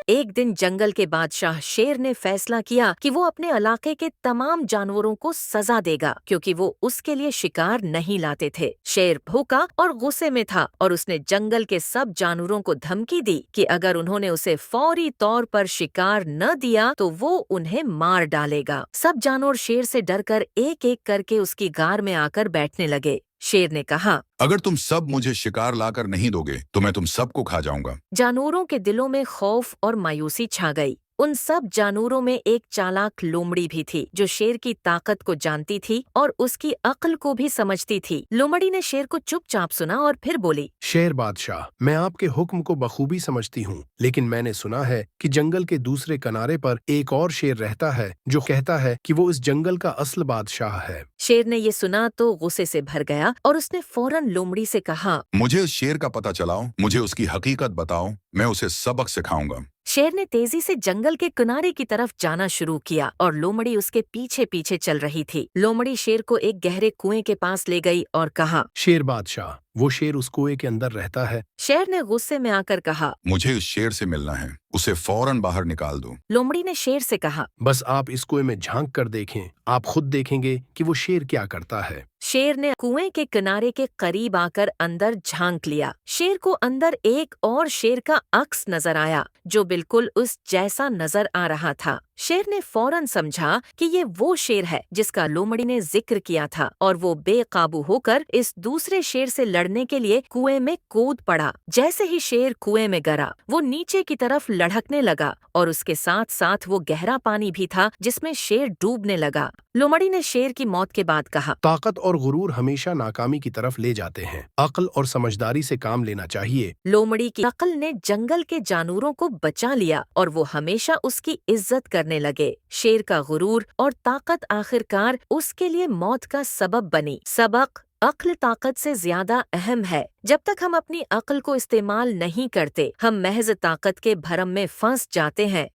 ایک دن جنگل کے بادشاہ شیر نے فیصلہ کیا کہ وہ اپنے علاقے کے تمام جانوروں کو سزا دے گا کیونکہ وہ اس کے لیے شکار نہیں لاتے تھے۔ شیر بھوکا اور غصے میں تھا اور اس نے جنگل کے سب جانوروں کو دھمکی دی کہ اگر انہوں نے اسے فوری طور پر شکار نہ دیا تو وہ انہیں مار ڈالے گا۔ سب جانور شیر سے ڈر کر ایک ایک کر کے اس کی غار میں آ کر بیٹھنے لگے۔ شیر نے کہا، اگر تم سب مجھے شکار لا کر نہیں دو گے تو میں تم سب کو کھا جاؤں گا۔ جانوروں کے دلوں میں خوف اور مایوسی چھا گئی۔ ان سب جانوروں میں ایک چالاک لومڑی بھی تھی جو شیر کی طاقت کو جانتی تھی اور اس کی عقل کو بھی سمجھتی تھی۔ لومڑی نے شیر کو چپ چاپ سنا اور پھر بولی، شیر بادشاہ، میں آپ کے حکم کو بخوبی سمجھتی ہوں، لیکن میں نے سنا ہے کہ جنگل کے دوسرے کنارے پر ایک اور شیر رہتا ہے جو کہتا ہے کہ وہ اس جنگل کا اصل بادشاہ ہے۔ شیر نے یہ سنا تو غصے سے بھر گیا اور اس نے فوراً لومڑی سے کہا، مجھے اس شیر کا پتہ چلاؤ، مجھے اس کی حقیقت بتاؤ، میں اسے سبق سکھاؤں گا۔ شیر نے تیزی سے جنگل کے کنارے کی طرف جانا شروع کیا اور لومڑی اس کے پیچھے پیچھے چل رہی تھی۔ لومڑی شیر کو ایک گہرے کنویں کے پاس لے گئی اور کہا، شیر بادشاہ، وہ شیر اس کنویں کے اندر رہتا ہے۔ شیر نے غصے میں آ کر کہا، مجھے اس شیر سے ملنا ہے، اسے فوراً باہر نکال دو۔ لومڑی نے شیر سے کہا، بس آپ اس کنویں میں جھانک کر دیکھیں، آپ خود دیکھیں گے کہ وہ شیر کیا کرتا ہے۔ شیر نے کنویں کے کنارے کے قریب آ کر اندر جھانک لیا۔ شیر کو اندر ایک اور شیر کا عکس نظر آیا جو بالکل اس جیسا نظر آ رہا تھا۔ شیر نے فوراً سمجھا کہ یہ وہ شیر ہے جس کا لومڑی نے ذکر کیا تھا اور وہ بے قابو ہو کر اس دوسرے شیر سے لڑنے کے لیے کنویں میں کود پڑا۔ جیسے ہی شیر کنویں میں گرا، وہ نیچے کی طرف لڑھکنے لگا اور اس کے ساتھ ساتھ وہ گہرا پانی بھی تھا جس میں شیر ڈوبنے لگا۔ لومڑی نے شیر کی موت کے بعد کہا، طاقت اور غرور ہمیشہ ناکامی کی طرف لے جاتے ہیں، عقل اور سمجھداری سے کام لینا چاہیے۔ لومڑی کی عقل نے جنگل کے جانوروں کو بچا لیا اور وہ ہمیشہ اس کی عزت کرنے لگے۔ شیر کا غرور اور طاقت آخرکار اس کے لیے موت کا سبب بنی۔ سبق: عقل طاقت سے زیادہ اہم ہے۔ جب تک ہم اپنی عقل کو استعمال نہیں کرتے، ہم محض طاقت کے بھرم میں پھنس جاتے ہیں۔